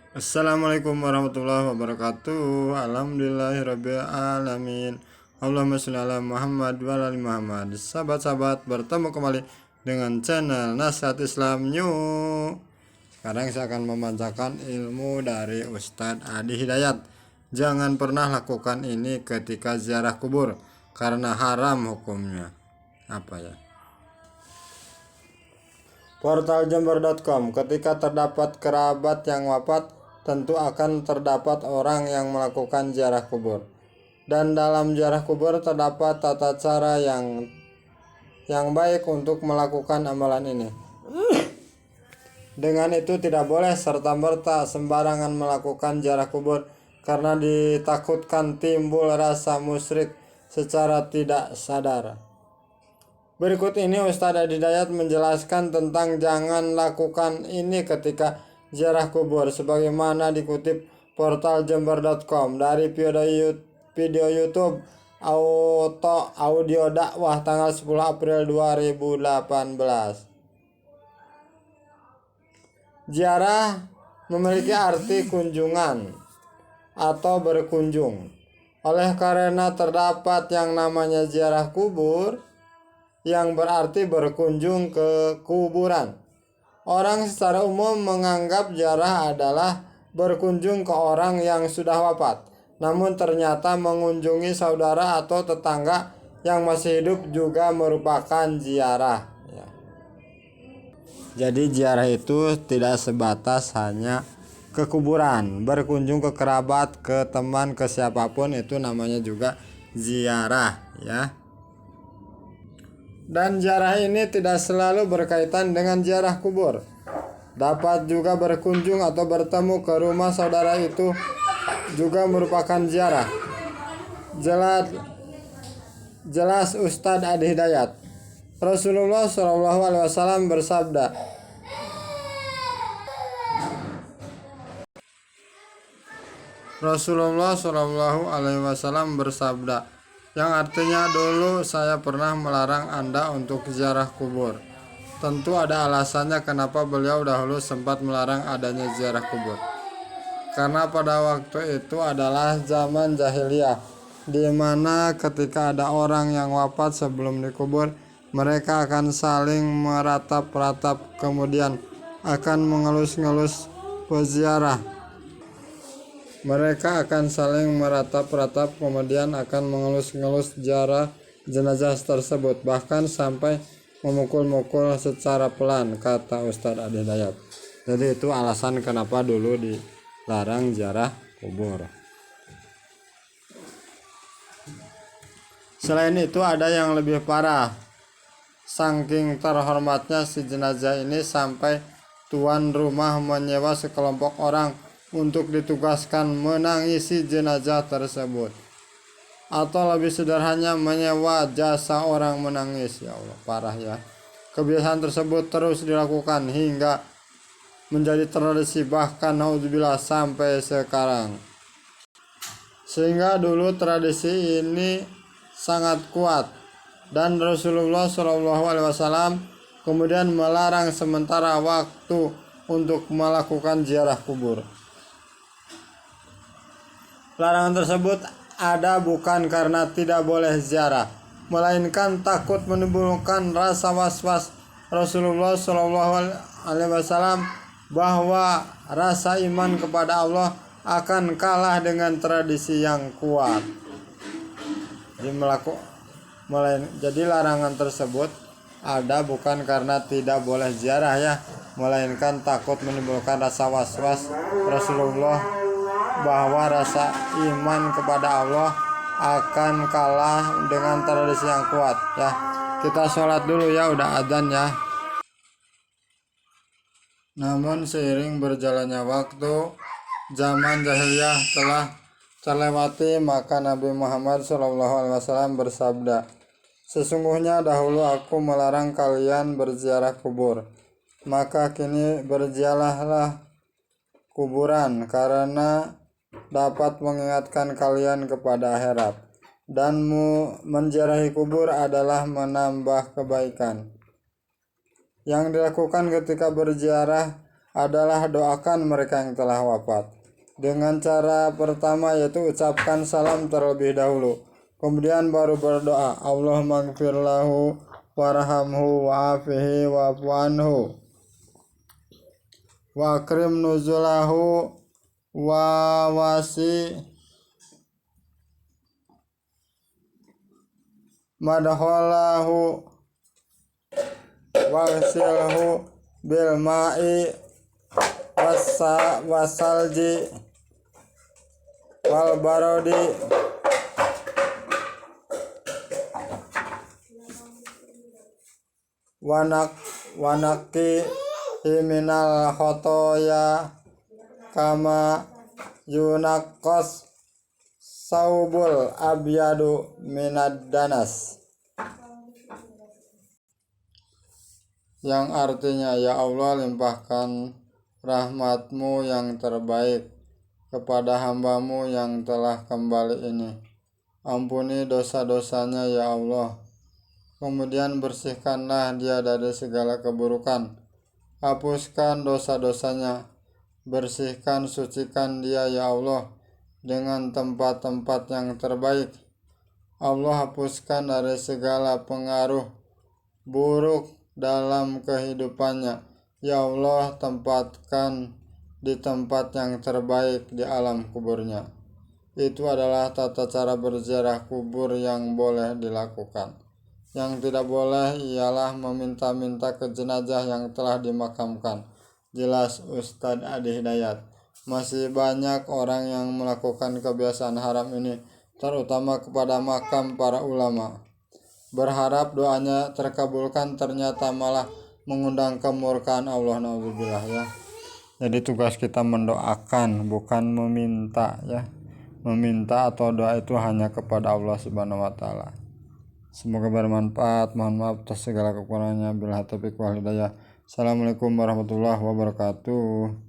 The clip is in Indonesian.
Assalamualaikum warahmatullahi wabarakatuh. Alhamdulillahirabbil alamin. Allahumma sholli ala Muhammad wa ala ali Muhammad. Sahabat-sahabat, bertemu kembali dengan channel Nasihat Islam New. Sekarang saya akan membacakan ilmu dari Ustadz Adi Hidayat. Jangan pernah lakukan ini ketika ziarah kubur karena haram hukumnya. Apa ya? Portal Jember.com. Ketika terdapat kerabat yang wafat, tentu akan terdapat orang yang melakukan ziarah kubur. Dan dalam ziarah kubur terdapat tata cara yang baik untuk melakukan amalan ini. Dengan itu tidak boleh serta-merta sembarangan melakukan ziarah kubur karena ditakutkan timbul rasa musyrik secara tidak sadar. Berikut ini Ustadz Adi Hidayat menjelaskan tentang jangan lakukan ini ketika ziarah kubur sebagaimana dikutip portal Jember.com dari video YouTube audio dakwah tanggal 10 April 2018. Ziarah memiliki arti kunjungan atau berkunjung. Oleh karena terdapat yang namanya ziarah kubur yang berarti berkunjung ke kuburan. Orang secara umum menganggap ziarah adalah berkunjung ke orang yang sudah wafat. Namun ternyata mengunjungi saudara atau tetangga yang masih hidup juga merupakan ziarah. Jadi ziarah itu tidak sebatas hanya ke kuburan, berkunjung ke kerabat, ke teman, ke siapapun itu namanya juga ziarah ya. Dan ziarah ini tidak selalu berkaitan dengan ziarah kubur. Dapat juga berkunjung atau bertemu ke rumah saudara itu juga merupakan ziarah. Jelas Ustadz Adi Hidayat. Rasulullah SAW bersabda, yang artinya dulu saya pernah melarang Anda untuk ziarah kubur. Tentu ada alasannya kenapa beliau dahulu sempat melarang adanya ziarah kubur. Karena pada waktu itu adalah zaman jahiliyah, di mana ketika ada orang yang wafat sebelum dikubur, mereka akan saling meratap-ratap kemudian akan mengelus-ngelus peziarah. Mereka akan saling meratap-ratap kemudian akan mengelus-ngelus jenazah tersebut, bahkan sampai memukul-mukul secara pelan, kata Ustadz Adi Hidayat. Jadi itu alasan kenapa dulu dilarang ziarah kubur. Selain itu ada yang lebih parah. Saking terhormatnya si jenazah ini sampai tuan rumah menyewa sekelompok orang untuk ditugaskan menangisi jenazah tersebut. Atau lebih sederhananya menyewa jasa orang menangis. Ya Allah, parah ya. Kebiasaan tersebut terus dilakukan hingga menjadi tradisi, bahkan naudzubillah sampai sekarang. Sehingga dulu tradisi ini sangat kuat dan Rasulullah SAW kemudian melarang sementara waktu untuk melakukan ziarah kubur. Larangan tersebut ada bukan karena tidak boleh ziarah, melainkan takut menimbulkan rasa was-was Rasulullah SAW bahwa rasa iman kepada Allah akan kalah dengan tradisi yang kuat. Jadi larangan tersebut ada bukan karena tidak boleh ziarah ya, melainkan takut menimbulkan rasa was-was Rasulullah bahwa rasa iman kepada Allah akan kalah dengan tradisi yang kuat ya. Kita sholat dulu ya, udah adzan ya. Namun seiring berjalannya waktu, zaman jahiliyah telah terlewati, maka Nabi Muhammad SAW bersabda, sesungguhnya dahulu aku melarang kalian berziarah kubur, maka kini berziarahlah kuburan karena dapat mengingatkan kalian kepada akhirat, dan menziarahi kubur adalah menambah kebaikan. Yang dilakukan ketika berziarah adalah doakan mereka yang telah wafat. Dengan cara pertama yaitu ucapkan salam terlebih dahulu. Kemudian baru berdoa, Allahumma gfir lahu warhamhu wa'afihi wa'fu anhu wa akrim nuzulahu wa wasi madholahu waghsilhu bil ma'i wasalji wal barodi wanaki minal khotoya kama yunakos saubul abyadu minad danas, yang artinya, ya Allah, limpahkan rahmatmu yang terbaik kepada hambamu yang telah kembali ini. Ampuni dosa-dosanya ya Allah. Kemudian bersihkanlah dia dari segala keburukan. Hapuskan dosa-dosanya. Bersihkan, sucikan dia ya Allah dengan tempat-tempat yang terbaik. Allah hapuskan dari segala pengaruh buruk dalam kehidupannya. Ya Allah, tempatkan di tempat yang terbaik di alam kuburnya. Itu adalah tata cara berziarah kubur yang boleh dilakukan. Yang tidak boleh ialah meminta-minta ke jenazah yang telah dimakamkan. Jelas Ustadz Adi Hidayat. Masih banyak orang yang melakukan kebiasaan haram ini, terutama kepada makam para ulama. Berharap doanya terkabulkan, ternyata malah mengundang kemurkaan Allah, naudzubillah ya. Jadi tugas kita mendoakan, bukan meminta ya. Meminta atau doa itu hanya kepada Allah Subhanahu wa taala. Semoga bermanfaat. Mohon maaf atas segala kekurangannya. Billahi taufiq wal hidayah. Assalamualaikum warahmatullahi wabarakatuh.